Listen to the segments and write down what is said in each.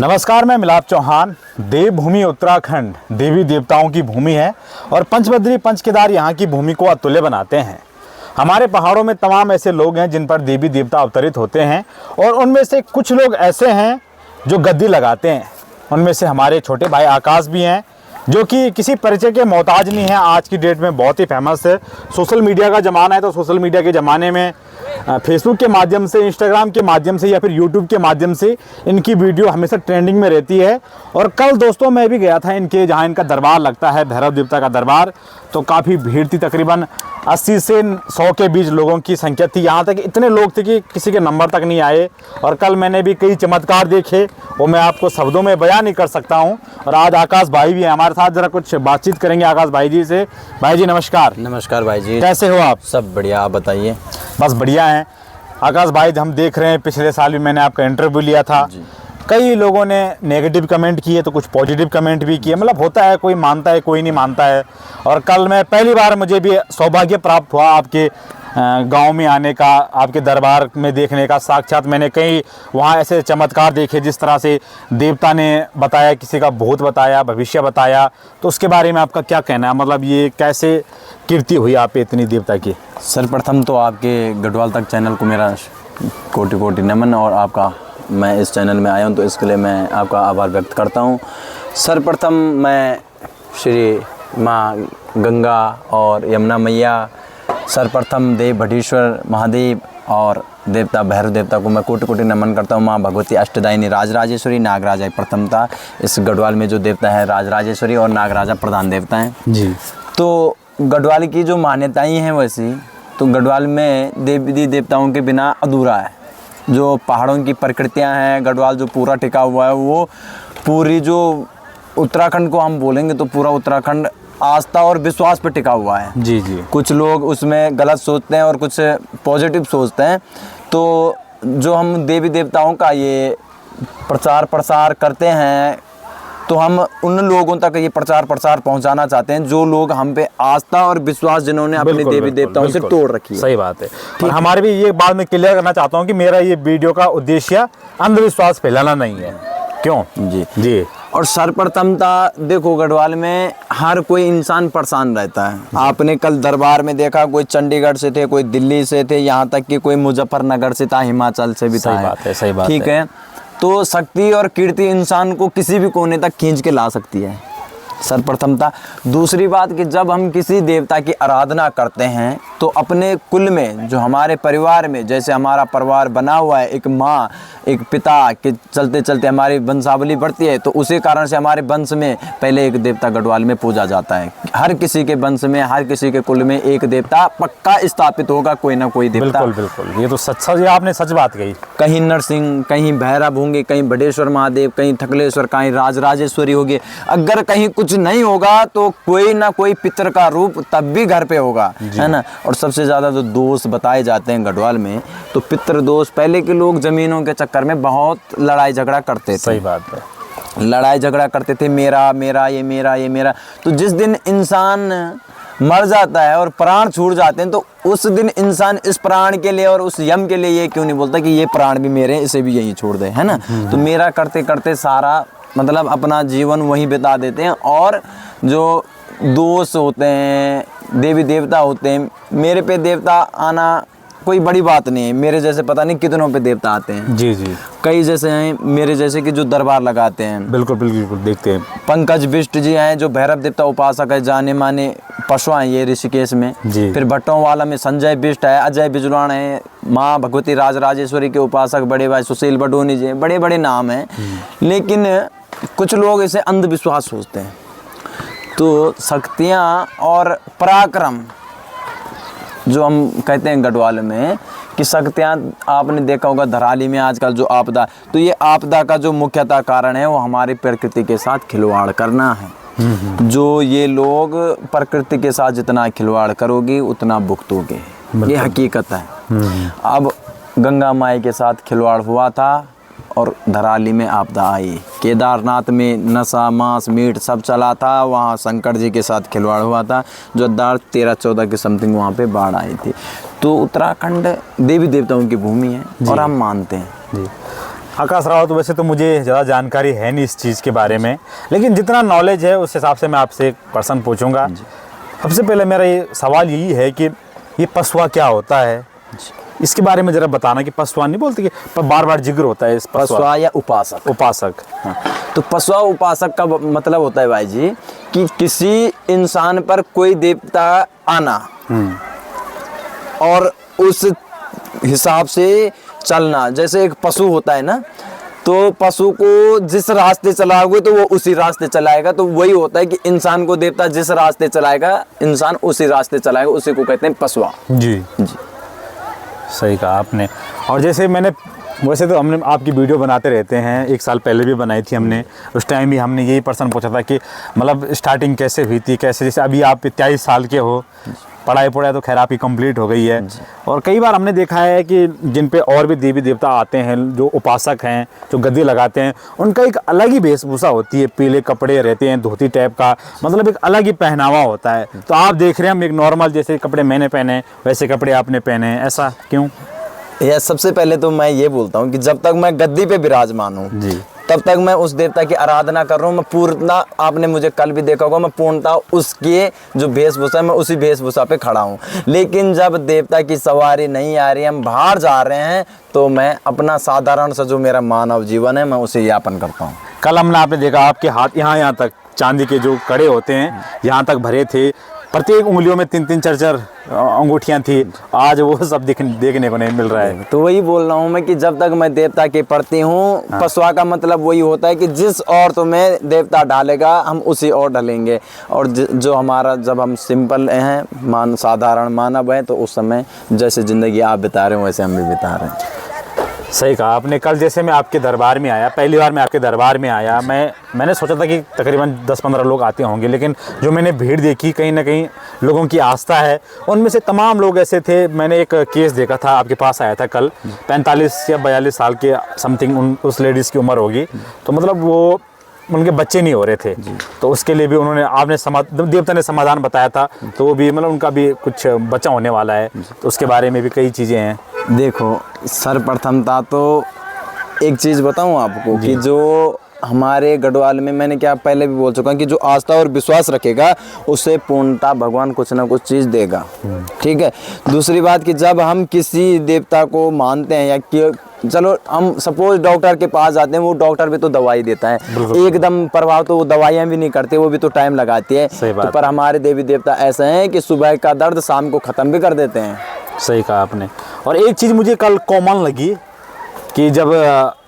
नमस्कार, मैं मिलाप चौहान। देवभूमि उत्तराखंड देवी देवताओं की भूमि है और पंचबद्री पंच केदार यहाँ की भूमि को अतुल्य बनाते हैं। हमारे पहाड़ों में तमाम ऐसे लोग हैं जिन पर देवी देवता अवतरित होते हैं और उनमें से कुछ लोग ऐसे हैं जो गद्दी लगाते हैं। उनमें से हमारे छोटे भाई आकाश भी हैं जो कि किसी परिचय के मोहताज नहीं है। आज की डेट में बहुत ही फेमस है। सोशल मीडिया का ज़माना है, तो सोशल मीडिया के ज़माने में फेसबुक के माध्यम से, इंस्टाग्राम के माध्यम से या फिर यूट्यूब के माध्यम से इनकी वीडियो हमेशा ट्रेंडिंग में रहती है। और कल दोस्तों मैं भी गया था इनके, जहाँ इनका दरबार लगता है, भैरव देवता का दरबार, तो काफ़ी भीड़ थी। तकरीबन 80 से 100 के बीच लोगों की संख्या थी। यहाँ तक इतने लोग थे कि किसी के नंबर तक नहीं आए। और कल मैंने भी कई चमत्कार देखे, वो मैं आपको शब्दों में बयान नहीं कर सकता हूँ। और आज आकाश भाई भी है हमारे साथ, ज़रा कुछ बातचीत करेंगे आकाश भाई जी से। भाई जी नमस्कार। नमस्कार भाई जी, कैसे हो आप? सब बढ़िया, आप बताइए। बस बढ़िया हैं आकाश भाई। हम देख रहे हैं, पिछले साल भी मैंने आपका इंटरव्यू लिया था। कई लोगों ने नेगेटिव कमेंट किए तो कुछ पॉजिटिव कमेंट भी किए। मतलब होता है, कोई मानता है कोई नहीं मानता है। और कल मैं पहली बार, मुझे भी सौभाग्य प्राप्त हुआ आपके गांव में आने का, आपके दरबार में देखने का। साक्षात मैंने कई वहाँ ऐसे चमत्कार देखे जिस तरह से देवता ने बताया, किसी का भूत बताया, भविष्य बताया। तो उसके बारे में आपका क्या कहना है? मतलब ये कैसे कीर्ति हुई आप पे इतनी देवता की? सर्वप्रथम तो आपके गढ़वाल तक चैनल को मेरा कोटि कोटि नमन, और आपका मैं इस चैनल में आया हूँ तो इसके लिए मैं आपका आभार व्यक्त करता हूँ। सर्वप्रथम मैं श्री माँ गंगा और यमुना मैया, सर्वप्रथम देव भटीश्वर महादेव और देवता भैरव देवता को मैं कोटि कोटि नमन करता हूँ। माँ भगवती अष्टदायिनी राजराजेश्वरी, नागराजा प्रथमता। इस गढ़वाल में जो देवता है राजराजेश्वरी और नागराजा प्रधान देवता हैं जी। तो गढ़वाल की जो मान्यताएं हैं वैसी, तो गढ़वाल में देवी देवताओं के बिना अधूरा है। जो पहाड़ों की प्रकृतियां हैं, गढ़वाल जो पूरा टिका हुआ है, वो पूरी जो उत्तराखंड को हम बोलेंगे तो पूरा उत्तराखंड आस्था और विश्वास पर टिका हुआ है। जी जी। कुछ लोग उसमें गलत सोचते हैं और कुछ पॉजिटिव सोचते हैं। तो जो हम देवी देवताओं का ये प्रचार प्रसार करते हैं, तो हम उन लोगों तक ये प्रचार प्रसार पहुंचाना चाहते हैं जो लोग हम पे आस्था और विश्वास जिन्होंने अपने देवी देवताओं से तोड़ रखी है। सही बात है। और हमारे भी ये बात मैं क्लियर करना चाहता हूँ कि मेरा ये वीडियो का उद्देश्य अंधविश्वास फैलाना नहीं है। क्यों? जी जी। और सर्वप्रथमता देखो, गढ़वाल में हर कोई इंसान परेशान रहता है। आपने कल दरबार में देखा, कोई चंडीगढ़ से थे, कोई दिल्ली से थे, यहाँ तक कि कोई मुजफ्फरनगर से था, हिमाचल से भी था। सही बात है, सही बात ठीक है। तो शक्ति और कीर्ति इंसान को किसी भी कोने तक खींच के ला सकती है, सर्वप्रथमता। दूसरी बात कि जब हम किसी देवता की आराधना करते हैं तो अपने कुल में, जो हमारे परिवार में, जैसे हमारा परिवार बना हुआ है, एक माँ एक पिता के चलते चलते हमारी वंशावली बढ़ती है, तो उसी कारण से हमारे वंश में पहले एक देवता गढ़वाल में पूजा जाता है। हर किसी के वंश में, हर किसी के कुल में एक देवता पक्का स्थापित होगा, कोई ना कोई देवता। बिल्कुल बिल्कुल, ये तो सच, आपने सच बात कही। कहीं नरसिंह, कहीं भैरव होंगे, कहीं बटेश्वर महादेव, कहीं थकलेश्वर, कहीं राजराजेश्वरी होगी। अगर कहीं कुछ नहीं होगा तो कोई ना कोई पितर का रूप तब भी घर पे होगा, है ना। और सबसे ज़्यादा जो दोष बताए जाते हैं गढ़वाल में, तो पितृ दोष। पहले के लोग ज़मीनों के चक्कर में बहुत लड़ाई झगड़ा करते थे। सही बात है। लड़ाई झगड़ा करते थे, मेरा मेरा, ये मेरा, ये मेरा। तो जिस दिन इंसान मर जाता है और प्राण छूट जाते हैं, तो उस दिन इंसान इस प्राण के लिए और उस यम के लिए ये क्यों नहीं बोलता कि ये प्राण भी मेरे, इसे भी यहीं छोड़ दे, है ना। तो मेरा करते करते सारा मतलब अपना जीवन वहीं बिता देते हैं। और जो दोष होते हैं, देवी देवता होते हैं, मेरे पे देवता आना कोई बड़ी बात नहीं है। मेरे जैसे पता नहीं कितनों पे देवता आते हैं। जी जी। कई जैसे हैं मेरे जैसे कि जो दरबार लगाते हैं। बिल्कुल बिल्कुल, देखते हैं। पंकज बिष्ट जी हैं जो भैरव देवता उपासक है, जाने माने पशु हैं ये ऋषिकेश में। फिर भट्टों वाला में संजय बिष्ट है, अजय बिजलान है, माँ भगवती राजराजेश्वरी के उपासक बड़े भाई सुशील बडोनी जी, बड़े बड़े नाम हैं। लेकिन कुछ लोग इसे अंधविश्वास सोचते हैं। तो शक्तियाँ और पराक्रम जो हम कहते हैं गढ़वाल में कि शक्तियाँ, आपने देखा होगा धराली में आजकल जो आपदा, तो ये आपदा का जो मुख्यतः कारण है वो हमारी प्रकृति के साथ खिलवाड़ करना है। जो ये लोग प्रकृति के साथ जितना खिलवाड़ करोगे उतना भुगतोगे, ये हकीकत है। अब गंगा माई के साथ खिलवाड़ हुआ था और धराली में आपदा आई। केदारनाथ में नशा, मांस, मीट सब चला था, वहाँ शंकर जी के साथ खिलवाड़ हुआ था। जो 13-14 के समथिंग वहाँ पे बाढ़ आई थी। तो उत्तराखंड देवी देवताओं की भूमि है और हम मानते हैं। जी। आकाश रावत, वैसे तो मुझे ज़्यादा जानकारी है नहीं इस चीज़ के बारे में, लेकिन जितना नॉलेज है उस हिसाब से मैं आपसे एक प्रश्न पूछूंगा। सबसे पहले मेरा ये सवाल यही है कि ये पसवा क्या होता है, इसके बारे में ज़रा बताना। कि पसवा नहीं बोलते कि पर बार बार जिक्र होता है इस पसवा या उपासक। उपासक, हाँ। तो पसवा उपासक का मतलब होता है भाई जी कि किसी इंसान पर कोई देवता आना और उस हिसाब से चलना। जैसे एक पशु होता है ना, तो पशु को जिस रास्ते चलाओगे तो वो उसी रास्ते चलाएगा। तो वही होता है कि इंसान को देवता जिस रास्ते चलाएगा, इंसान उसी रास्ते चलाएगा, उसी को कहते हैं पसवा। जी जी, सही कहा आपने। और जैसे वैसे तो हमने आपकी वीडियो बनाते रहते हैं, 1 साल पहले भी बनाई थी हमने। उस टाइम भी हमने यही प्रश्न पूछा था कि मतलब स्टार्टिंग कैसे हुई थी, कैसे, जैसे अभी आप 23 साल के हो, पढ़ाई तो खैर आपकी कंप्लीट हो गई है। और कई बार हमने देखा है कि जिन पे और भी देवी देवता आते हैं, जो उपासक हैं, जो गद्दी लगाते हैं, उनका एक अलग ही वेशभूषा होती है, पीले कपड़े रहते हैं, धोती टाइप का, मतलब एक अलग ही पहनावा होता है। तो आप देख रहे हैं हम एक नॉर्मल जैसे कपड़े मैंने पहने वैसे कपड़े आपने पहने, ऐसा क्यों? यह सबसे पहले तो मैं ये बोलता हूँ कि जब तक मैं गद्दी पे विराजमान हूँ तब तक मैं उस देवता की आराधना कर रहा हूँ। मैं पूर्णता, आपने मुझे कल भी देखा होगा, मैं पूर्णता उसके जो वेशभूषा है मैं उसी वेशभूषा पे खड़ा हूँ। लेकिन जब देवता की सवारी नहीं आ रही, हम बाहर जा रहे हैं, तो मैं अपना साधारण सा जो मेरा मानव जीवन है मैं उसे यापन करता हूँ। कल हमने आपने देखा आपके हाथ यहाँ तक चांदी के जो कड़े होते हैं यहाँ तक भरे थे, प्रत्येक उंगलियों में 3-3 4-4 अंगूठियाँ थी। आज वो सब देखने को नहीं मिल रहा है। तो वही बोल रहा हूँ मैं कि जब तक मैं देवता के प्रति हूँ, पसवा का मतलब वही होता है कि जिस ओर तुम्हें देवता डालेगा हम उसी ओर डालेंगे। और जो हमारा, जब हम सिंपल हैं, साधारण मानव हैं, तो उस समय जैसे ज़िंदगी आप बिता रहे हो वैसे हम भी बिता रहे हैं। सही कहा आपने। कल जैसे मैं आपके दरबार में आया, पहली बार मैं आपके दरबार में आया, मैंने सोचा था कि तकरीबन 10-15 लोग आते होंगे, लेकिन जो मैंने भीड़ देखी, कहीं ना कहीं लोगों की आस्था है, उनमें से तमाम लोग ऐसे थे। मैंने एक केस देखा था, आपके पास आया था कल, 45 या 42 साल के समथिंग उस लेडीज़ की उम्र होगी। तो मतलब वो उनके बच्चे नहीं हो रहे थे, तो उसके लिए भी देवता ने समाधान बताया था। तो वो भी मतलब उनका भी कुछ बच्चा होने वाला है, तो उसके बारे में भी कई चीज़ें हैं। देखो, सर्वप्रथमता तो एक चीज़ बताऊं आपको कि जो हमारे गढ़वाल में, मैंने क्या पहले भी बोल चुका हूं कि जो आस्था और विश्वास रखेगा उसे पूर्णता भगवान कुछ ना कुछ चीज़ देगा। ठीक है। दूसरी बात कि जब हम किसी देवता को मानते हैं, या कि चलो हम सपोज डॉक्टर के पास जाते हैं, वो डॉक्टर भी तो दवाई देता है, एकदम प्रभाव तो वो दवाइयाँ भी नहीं करते, वो भी तो टाइम लगाती है। तो पर हमारे देवी देवता ऐसे हैं कि सुबह का दर्द शाम को ख़त्म भी कर देते हैं। सही कहा आपने। और एक चीज़ मुझे कल कॉमन लगी कि जब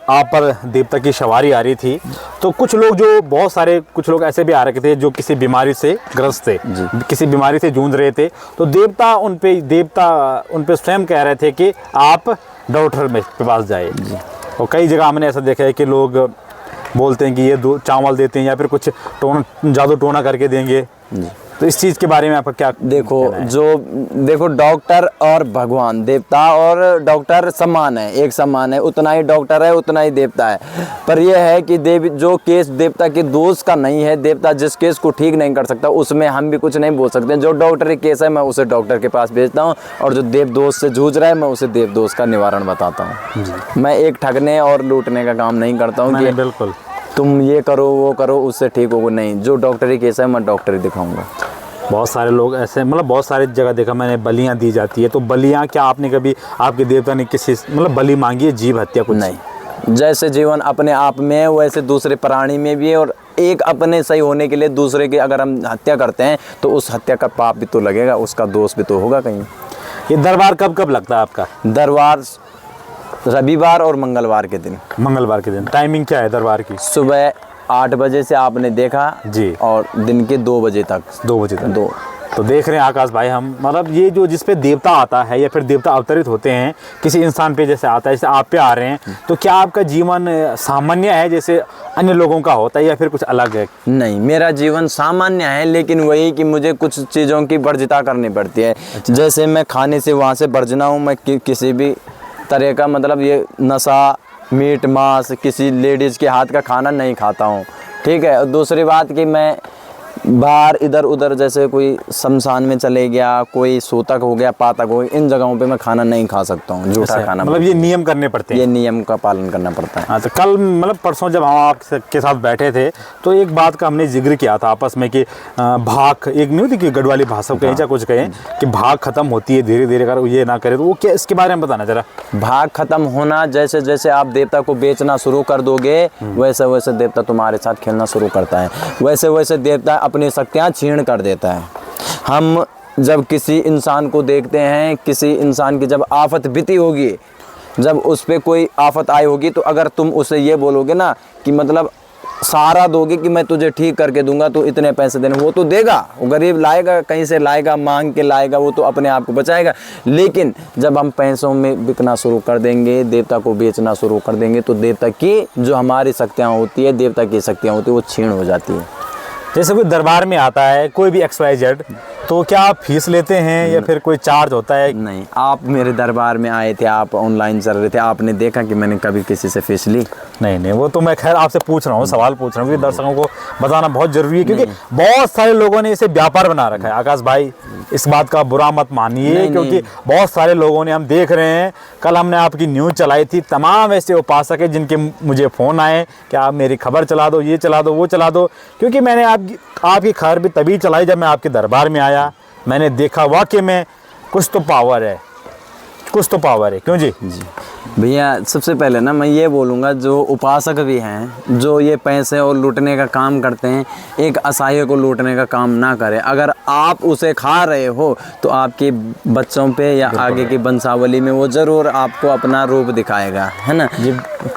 आप पर देवता की सवारी आ रही थी, तो कुछ लोग ऐसे भी आ रखे थे जो किसी बीमारी से ग्रस्त थे, किसी बीमारी से जूझ रहे थे। तो देवता उन पे स्वयं कह रहे थे कि आप डॉक्टर के पास जाए। और कई जगह हमने ऐसा देखा है कि लोग बोलते हैं कि ये चावल देते हैं या फिर कुछ जादू टोना करके देंगे। तो इस चीज़ के बारे में आपका क्या? देखो डॉक्टर और भगवान, देवता और डॉक्टर समान है, एक समान है, उतना ही डॉक्टर है उतना ही देवता है। पर यह है कि जो केस देवता के दोष का नहीं है, देवता जिस केस को ठीक नहीं कर सकता उसमें हम भी कुछ नहीं बोल सकते। जो डॉक्टरी केस है मैं उसे डॉक्टर के पास भेजता हूँ, और जो देव दोष से जूझ रहा है मैं उसे देव दोष का निवारण बताता हूँ। मैं एक ठगने और लूटने का काम नहीं करता हूँ कि बिल्कुल तुम ये करो वो करो उससे ठीक होगा, नहीं। जो डॉक्टरी केस है मैं डॉक्टरी दिखाऊंगा। बहुत सारे लोग ऐसे, मतलब बहुत सारी जगह देखा मैंने, बलियां दी जाती है। तो बलियां क्या आपने कभी, आपके देवता ने किसी बलि मांगी है, जीव हत्या कुछ? नहीं। जैसे जीवन अपने आप में है वैसे दूसरे प्राणी में भी है, और एक अपने सही होने के लिए दूसरे की अगर हम हत्या करते हैं तो उस हत्या का पाप भी तो लगेगा, उसका दोष भी तो होगा कहीं। ये दरबार कब लगता है आपका? दरबार रविवार और मंगलवार के दिन। मंगलवार के दिन। टाइमिंग क्या है दरबार की? सुबह 8 बजे से आपने देखा जी, और दिन के 2 बजे तक। 2 बजे तक। तो देख रहे हैं आकाश भाई, हम मतलब ये जो जिस पे देवता आता है या फिर देवता अवतरित होते हैं किसी इंसान पे, जैसे आता है, जैसे आप पे आ रहे हैं, तो क्या आपका जीवन सामान्य है जैसे अन्य लोगों का होता है या फिर कुछ अलग है? नहीं, मेरा जीवन सामान्य है, लेकिन वही कि मुझे कुछ चीज़ों की वर्जिता करनी पड़ती है। अच्छा। जैसे मैं खाने से वहाँ से वर्जना हूँ, मैं किसी भी तरह का, मतलब ये नशा, मीट मांस, किसी लेडीज़ के हाथ का खाना नहीं खाता हूँ। ठीक है। और दूसरी बात कि मैं बाहर इधर उधर जैसे कोई शमशान में चले गया, कोई सूतक हो गया, पातक हो गया, इन जगहों पे मैं खाना नहीं खा सकता हूँ, जूठा खाना। मतलब ये नियम करने पड़ते हैं, ये नियम का पालन करना पड़ता है। हाँ, तो कल मतलब परसों जब हम आपके साथ बैठे थे तो एक बात का हमने जिक्र किया था आपस में कि भाग एक नहीं होती कि गढ़वाली भाषा कहीं या कुछ कहें कि भाग खत्म होती है धीरे धीरे, अगर ये ना करे तो वो क्या, इसके बारे में बताना जरा। भाग खत्म होना, जैसे जैसे आप देवता को बेचना शुरू कर दोगे वैसे वैसे देवता तुम्हारे साथ खेलना शुरू करता है, वैसे वैसे देवता अपनी शक्तियाँ छीन कर देता है। हम जब किसी इंसान को देखते हैं, किसी इंसान की जब आफत बीती होगी, जब उस पर कोई आफत आई होगी, तो अगर तुम उसे ये बोलोगे ना कि मतलब सहारा दोगे कि मैं तुझे ठीक करके दूंगा, तो इतने पैसे देने, वो तो देगा, वो गरीब लाएगा, कहीं से लाएगा, मांग के लाएगा, वो तो अपने आप को बचाएगा। लेकिन जब हम पैसों में बिकना शुरू कर देंगे, देवता को बेचना शुरू कर देंगे, तो देवता की जो हमारी शक्तियाँ होती है, देवता की शक्तियाँ होती है, वो छीण हो जाती है। जैसे कोई दरबार में आता है कोई भी XYZ, तो क्या आप फीस लेते हैं या फिर कोई चार्ज होता है? नहीं, आप मेरे दरबार में आए थे, आप ऑनलाइन चल रहे थे, आपने देखा कि मैंने कभी किसी से फीस ली? नहीं, वो तो मैं खैर आपसे पूछ रहा हूँ, सवाल पूछ रहा हूँ, क्योंकि दर्शकों को बताना बहुत जरूरी है, क्योंकि बहुत सारे लोगों ने इसे व्यापार बना रखा है। आकाश भाई, इस बात का बुरा मत मानिए, क्योंकि बहुत सारे लोगों ने, हम देख रहे हैं, कल हमने आपकी न्यूज़ चलाई थी, तमाम ऐसे उपासक है जिनके मुझे फ़ोन आए कि आप मेरी खबर चला दो, ये चला दो, वो चला दो, क्योंकि मैंने आपकी खबर भी तभी चलाई जब मैं आपके दरबार में आया। मैंने देखा वाकई में कुछ तो पावर है, कुछ तो पावर है। क्यों जी? भैया, सबसे पहले ना मैं ये बोलूँगा, जो उपासक भी हैं, जो ये पैसे और लूटने का काम करते हैं, एक असहाय को लूटने का काम ना करें। अगर आप उसे खा रहे हो तो आपके बच्चों पे या आगे की वंशावली में वो ज़रूर आपको अपना रूप दिखाएगा, है ना।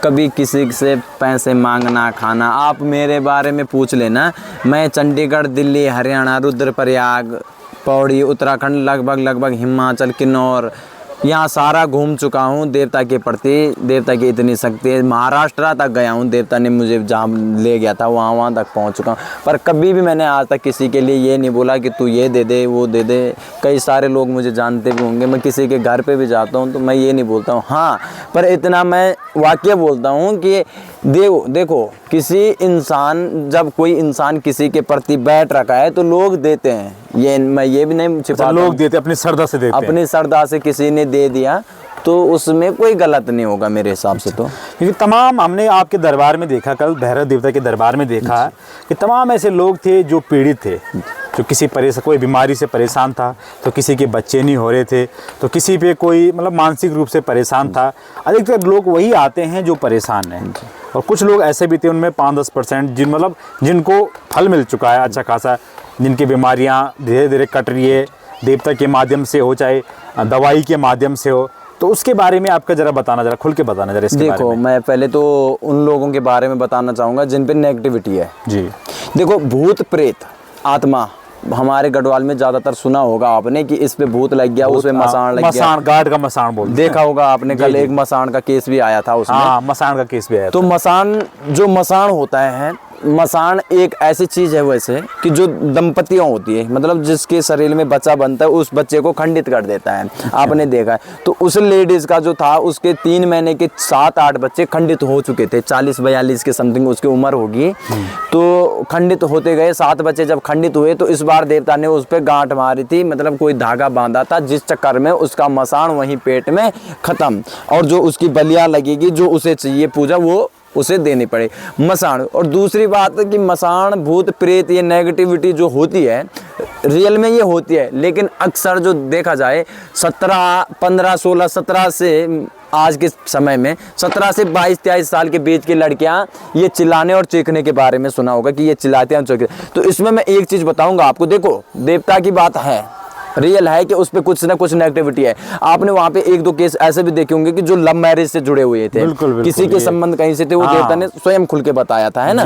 कभी किसी से पैसे मांगना, खाना, आप मेरे बारे में पूछ लेना, मैं चंडीगढ़, दिल्ली, हरियाणा, रुद्रप्रयाग, पौड़ी, उत्तराखंड, लगभग हिमाचल, किन्नौर, यहाँ सारा घूम चुका हूँ। देवता के प्रति, देवता की इतनी शक्ति है। महाराष्ट्र तक गया हूँ, देवता ने मुझे जहाँ ले गया था वहाँ तक पहुँच चुका हूँ। पर कभी भी मैंने आज तक किसी के लिए ये नहीं बोला कि तू ये दे दे, वो दे दे। कई सारे लोग मुझे जानते भी होंगे, मैं किसी के घर पे भी जाता हूँ तो मैं ये नहीं बोलता हूँ। हाँ, पर इतना मैं वाक्य बोलता हूँ कि देखो किसी इंसान, जब कोई इंसान किसी के प्रति बैठ रखा है तो लोग देते हैं, ये मैं ये भी नहीं छिपाता। लोग देते, अपनी श्रद्धा से देते हैं। अपनी श्रद्धा से किसी ने दे दिया तो उसमें कोई गलत नहीं होगा मेरे हिसाब से। तो क्योंकि तमाम हमने आपके दरबार में देखा, कल भैरव देवता के दरबार में देखा कि तमाम ऐसे लोग थे जो पीड़ित थे, जो किसी कोई बीमारी से परेशान था, तो किसी के बच्चे नहीं हो रहे थे, तो किसी पे कोई मतलब मानसिक रूप से परेशान था। अधिकतर लोग वही आते हैं जो परेशान हैं, और कुछ लोग ऐसे भी थे, उनमें 5-10% जिनको फल मिल चुका है अच्छा खासा, जिनकी बीमारियां धीरे धीरे कट रही है, देवता के माध्यम से हो चाहे दवाई के माध्यम से हो। तो उसके बारे में आपका जरा बताना, जरा खुल के बताना जरा इसके बारे में। देखो, मैं पहले तो उन लोगों के बारे में बताना चाहूँगा जिन पे नेगेटिविटी है जी। देखो, भूत प्रेत आत्मा, हमारे गढ़वाल में ज्यादातर सुना होगा आपने कि इस पे भूत लग गया, उस पे मसान लग गया, मसान, गार्ड का मसान बोलते हैं। देखा होगा आपने, कल एक मसान का केस भी आया था उसमें। हाँ, मसान का केस भी आया था। तो मसान होता है, मसान एक ऐसी चीज है वैसे कि जो दंपतियों होती है, मतलब जिसके शरीर में बच्चा बनता है उस बच्चे को खंडित कर देता है। आपने देखा है। तो उस लेडीज का जो था, उसके 3 महीने के 7-8 बच्चे खंडित हो चुके थे, 40-42 के समथिंग उसकी उम्र होगी। तो खंडित होते गए, 7 बच्चे जब खंडित हुए तो इस बार देवता ने उस पर गांठ मारी थी, मतलब कोई धागा बांधा था, जिस चक्कर में उसका मसान वहीं पेट में खत्म, और जो उसकी बलियां लगेगी, जो उसे चाहिए पूजा, वो उसे देनी पड़े मसान। और दूसरी बात है कि मसान, भूत प्रेत, ये नेगेटिविटी जो होती है रियल में ये होती है, लेकिन अक्सर जो देखा जाए 17, 15, 16, 17 से आज के समय में 17 से 22-23 साल के बीच की लड़कियां ये चिल्लाने और चीखने के बारे में सुना होगा कि ये चिल्लाते हैं चीखते। तो इसमें मैं एक चीज बताऊंगा आपको। देखो, देवता की बात है, रियल है कि उस पे कुछ ना कुछ नेगेटिविटी है। आपने वहाँ पे 1-2 केस ऐसे भी देखे होंगे कि जो लव मैरिज से जुड़े हुए थे, बिल्कुल, किसी के संबंध कहीं से थे, वो देवता ने स्वयं खुल के बताया था, है ना।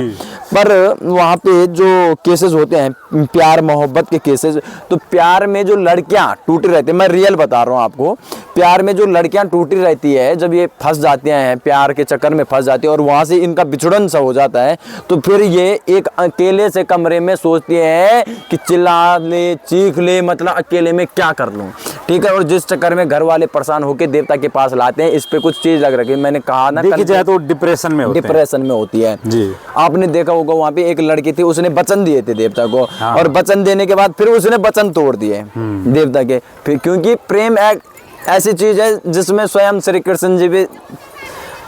पर वहाँ पे जो केसेस होते हैं प्यार मोहब्बत के केसेस, तो प्यार में जो लड़कियां टूटी रहती है, मैं रियल बता रहा हूँ आपको, प्यार में जो लड़कियां टूटी रहती है, जब ये फंस जाती हैं, प्यार के चक्कर में फंस जाती है और वहाँ से इनका बिछड़न सा हो जाता है, तो फिर ये एक अकेले से कमरे में सोचती है कि चिल्ला ले, चीख ले, मतलब उसके लिए मैं क्या कर लूँ, ठीक है। और जिस चक्कर में घर वाले परेशान होकर देवता के पास लाते हैं, इस पे कुछ चीज लग रही है। मैंने कहा ना, देखिए जाए तो डिप्रेशन में होते हैं। डिप्रेशन में होती है जी। आपने देखा होगा वहाँ पे एक लड़की थी, उसने वचन दिए थे देवता को, और वचन देने के बाद फिर उसने वचन तोड़ दिए देवता के। फिर क्योंकि प्रेम एक ऐसी चीज है जिसमें स्वयं श्री कृष्ण जी भी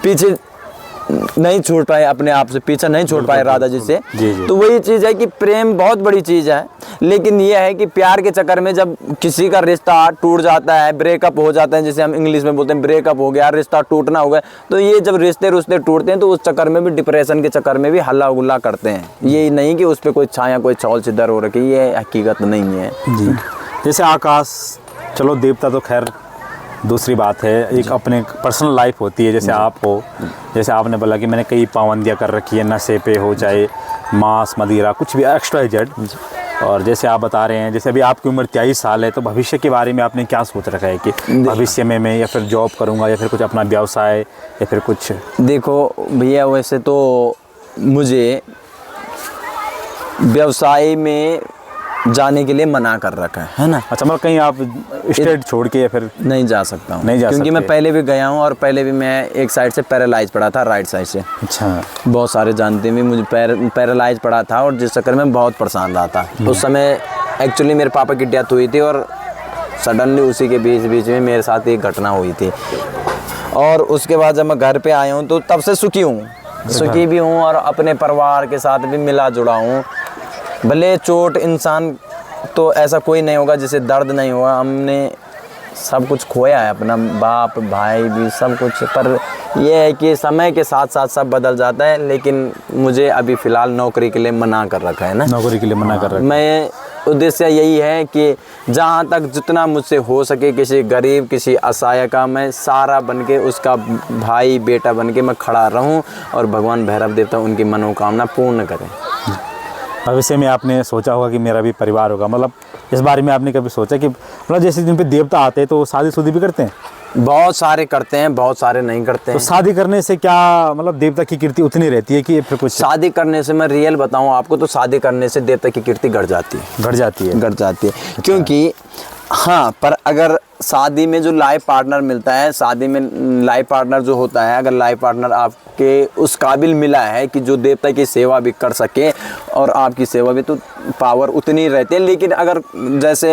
पीछे नहीं छोड़ पाए, अपने आप से पीछा नहीं छोड़ पाए राधा जी से। तो वही चीज है कि प्रेम बहुत बड़ी चीज है, लेकिन ये है कि प्यार के चक्कर में जब किसी का रिश्ता टूट जाता है, ब्रेकअप हो जाता है, जैसे हम इंग्लिश में बोलते हैं ब्रेकअप हो गया, रिश्ता टूटना हो गया, तो ये जब रिश्ते टूटते हैं तो उस चक्कर में भी, डिप्रेशन के चक्कर में भी हल्ला गुल्ला करते हैं। ये नहीं कि उस पर कोई छाया कोई छौल छिदर हो रखी, ये हकीकत नहीं है जी। जैसे आकाश, चलो देवता तो खैर दूसरी बात है, एक अपने पर्सनल लाइफ होती है। जैसे आप हो, जैसे आपने बोला कि मैंने कई पाबंदियाँ कर रखी है, नशे पे हो, चाहे मांस मदिरा कुछ भी एक्स्ट्रा जेड। और जैसे आप बता रहे हैं, जैसे अभी आपकी उम्र 23 साल है, तो भविष्य के बारे में आपने क्या सोच रखा है कि भविष्य में मैं या फिर जॉब करूँगा या फिर कुछ अपना व्यवसाय या फिर कुछ? देखो भैया, वैसे तो मुझे व्यवसाय में जाने के लिए मना कर रखा है ना। अच्छा, मतलब कहीं आप स्टेट छोड़ के या फिर? नहीं जा सकता हूँ, नहीं जा क्योंकि मैं पहले भी गया हूँ, और पहले भी मैं एक साइड से पैरालाइज पड़ा था, राइट साइड से। अच्छा। बहुत सारे जानते हैं, मुझे पैरालाइज पड़ा था, और जिस चक्कर में बहुत परेशान रहा था। उस समय एक्चुअली मेरे पापा की डेथ हुई थी, और सडनली उसी के बीच में मेरे साथ एक घटना हुई थी। और उसके बाद जब मैं घर पे आया हूँ तो तब से सुखी भी हूँ, और अपने परिवार के साथ भी मिला जुड़ा हूँ। भले चोट, इंसान तो ऐसा कोई नहीं होगा जिसे दर्द नहीं होगा। हमने सब कुछ खोया है, अपना बाप भाई भी सब कुछ, पर यह है कि समय के साथ साथ सब बदल जाता है। लेकिन मुझे अभी फ़िलहाल नौकरी के लिए मना कर रखा है ना। नौकरी के लिए मना कर रखा है। मैं उद्देश्य यही है कि जहाँ तक जितना मुझसे हो सके, किसी गरीब, किसी असहाय का मैं सहारा बन के, उसका भाई बेटा बन के मैं खड़ा रहूँ, और भगवान भैरव देवता उनकी मनोकामना पूर्ण करें। भविष्य में आपने सोचा होगा कि मेरा भी परिवार होगा, मतलब इस बारे में आपने कभी सोचा कि मतलब जैसे जिन पे देवता आते हैं तो शादी भी करते हैं? बहुत सारे करते हैं, बहुत सारे नहीं करते हैं। तो शादी करने से क्या मतलब देवता की कीर्ति उतनी रहती है कि फिर कुछ? शादी करने से मैं रियल बताऊं आपको, तो शादी करने से देवता की कीर्ति घट जाती है। क्योंकि हाँ, पर अगर शादी में जो लाइफ पार्टनर मिलता है, शादी में लाइफ पार्टनर जो होता है, अगर लाइफ पार्टनर आपके उस काबिल मिला है कि जो देवता की सेवा भी कर सके और आपकी सेवा भी, तो पावर उतनी रहती है। लेकिन अगर जैसे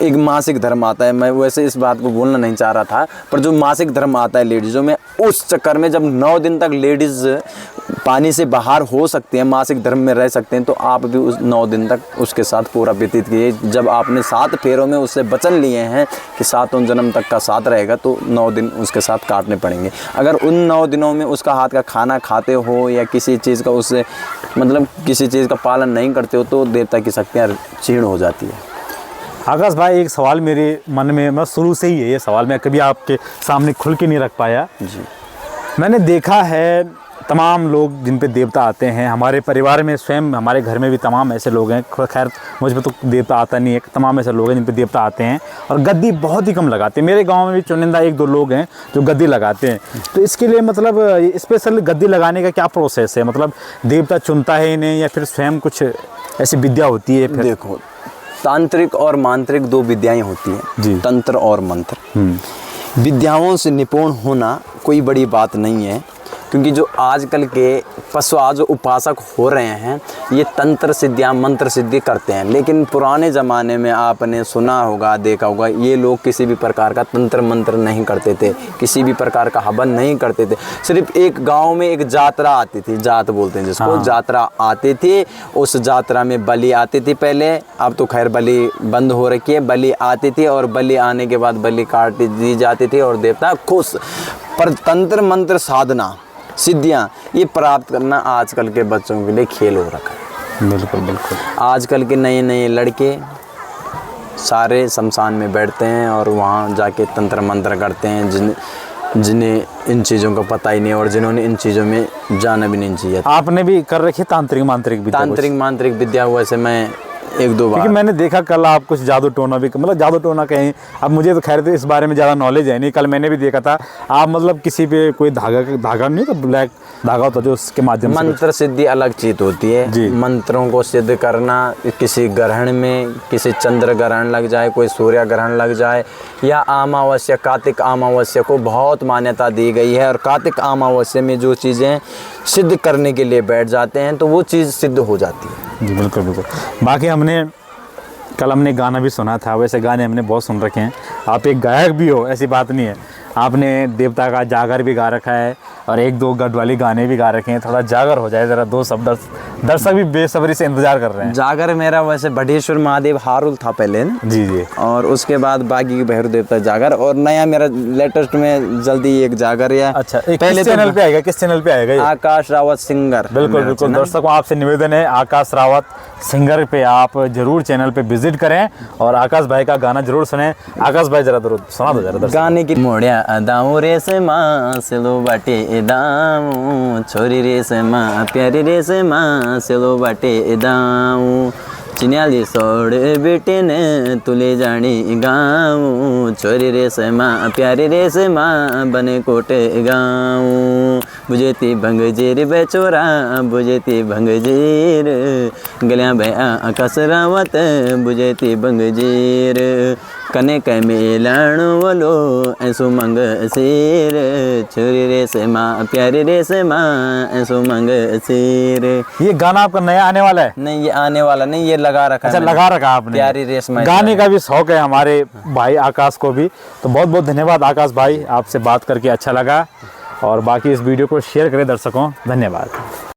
एक मासिक धर्म आता है, मैं वैसे इस बात को बोलना नहीं चाह रहा था, पर जो मासिक धर्म आता है लेडीज़ों में, उस चक्कर में जब 9 दिन तक लेडीज़ पानी से बाहर हो सकती हैं, मासिक धर्म में रह सकते हैं, तो आप भी उस 9 दिन तक उसके साथ पूरा व्यतीत कीजिए। जब आपने 7 फेरों में उससे वचन लिए हैं कि 7 जन्म तक का साथ रहेगा, तो 9 दिन उसके साथ काटने पड़ेंगे। अगर उन 9 दिनों में उसका हाथ का खाना खाते हो या किसी चीज़ का उससे मतलब किसी चीज़ का पालन नहीं करते हो, तो देवता की शक्तियाँ क्षीण हो जाती है। आकाश भाई, एक सवाल मेरे मन में, मैं शुरू से ही है ये सवाल, मैं कभी आपके सामने खुल के नहीं रख पाया जी। मैंने देखा है तमाम लोग जिन पे देवता आते हैं, हमारे परिवार में स्वयं हमारे घर में भी तमाम ऐसे लोग हैं, खैर मुझ पे तो देवता आता नहीं है, तमाम ऐसे लोग हैं जिन पे देवता आते हैं और गद्दी बहुत ही कम लगाते हैं। मेरे गांव में भी चुनिंदा 1-2 लोग हैं जो गद्दी लगाते हैं। तो इसके लिए मतलब स्पेशल गद्दी लगाने का क्या प्रोसेस है? मतलब देवता चुनता है इन्हें या फिर स्वयं कुछ ऐसी विद्या होती है? फिर देखो, तांत्रिक और मांत्रिक 2 विद्याएं होती हैं जी। तंत्र और मंत्र। विद्याओं से निपुण होना कोई बड़ी बात नहीं है, क्योंकि जो आजकल के पशुआ जो उपासक हो रहे हैं, ये तंत्र सिद्धियाँ मंत्र सिद्धि करते हैं। लेकिन पुराने ज़माने में आपने सुना होगा, देखा होगा, ये लोग किसी भी प्रकार का तंत्र मंत्र नहीं करते थे, किसी भी प्रकार का हवन नहीं करते थे। सिर्फ एक गांव में एक यात्रा आती थी, जात बोलते हैं जिसको, यात्रा आती थी, उस यात्रा में बलि आती थी पहले, अब तो खैर बलि बंद हो रखी है, बलि आती थी और बलि आने के बाद बलि काट दी जाती थी और देवता खुश। पर तंत्र मंत्र साधना सिद्धियाँ ये प्राप्त करना आजकल के बच्चों के लिए खेल हो रखा है। बिल्कुल बिल्कुल। आजकल के नए लड़के सारे शमशान में बैठते हैं और वहाँ जाके तंत्र मंत्र करते हैं, जिन्हें इन चीज़ों का पता ही नहीं और जिन्होंने इन चीज़ों में जाना भी नहीं चाहिए। आपने भी कर रखी तांत्रिक मांत्रिक विद्या? तांत्रिक मांत्रिक विद्या वैसे मैं एक दो बार। क्योंकि मैंने देखा कल आप कुछ जादू टोना भी, मतलब जादू टोना कहीं, अब मुझे तो खैर इस बारे में ज़्यादा नॉलेज है नहीं, कल मैंने भी देखा था आप मतलब किसी पे कोई धागा नहीं था, ब्लैक धागा होता जो उसके माध्यम से मंत्र सिद्धि अलग चीज होती है जी। मंत्रों को सिद्ध करना, किसी ग्रहण में, किसी चंद्र ग्रहण लग जाए, कोई सूर्य ग्रहण लग जाए, या अमावस्या, कार्तिक अमावस्या को बहुत मान्यता दी गई है। और कार्तिक अमावस्या में जो चीज़ें सिद्ध करने के लिए बैठ जाते हैं तो वो चीज़ सिद्ध हो जाती है। जी बिल्कुल बिल्कुल। बाकी कल हमने गाना भी सुना था, वैसे गाने हमने बहुत सुन रखे हैं, आप एक गायक भी हो ऐसी बात नहीं है, आपने देवता का जागर भी गा रखा है और एक दो गढ़वाली गाने भी गा रखे हैं। थोड़ा जागर हो जाए ज़रा, दो शब्द दर्शक भी बेसब्री से इंतजार कर रहे हैं। जागर मेरा वैसे बढ़ेश्वर महादेव हारुल था पहले ना, जी जी, और उसके बाद बाकी भैरव देवता जागर, और नया मेरा लेटेस्ट में जल्दी एक जागर है। अच्छा, पहले चैनल पे आएगा, किस चैनल पे आएगा ये? आकाश रावत सिंगर। बिल्कुल बिल्कुल, दर्शकों आपसे निवेदन है, आकाश रावत सिंगर पे आप जरूर चैनल पे विजिट करें और आकाश भाई का गाना जरूर सुने। आकाश भाई जरा जरूर सुना दो जरा गाने की। मोड़िया अदाऊ रे से माँ सिलो बाटे दाऊ, छोरी रे से माँ प्यारी रे से माँ सिलो बाटे दाऊ, चिन्याली सोड़ बेटे ने तुले जानी गाँव, छोरी रे से माँ प्यारी रे से माँ बने कोटे गाँव, बुझेती भंग जीर बेचोरा बुझेती भंग जीर, गलियां भया कसरावत बुझेती भंग जीर, कने कै मेलाण वालो ऐसो मंग सिर, छोरी रे से माँ प्यारी रे से माँ ऐसो मंग सिर। ये गाना आपका नया आने वाला है? नहीं ये आने वाला नहीं, ये लगा रखा है। अच्छा, लगा रखा आपने? प्यारी रेस में गाने का भी शौक है हमारे भाई आकाश को भी, तो बहुत बहुत धन्यवाद आकाश भाई, आपसे बात करके अच्छा लगा, और बाकी इस वीडियो को शेयर करें दर्शकों, धन्यवाद।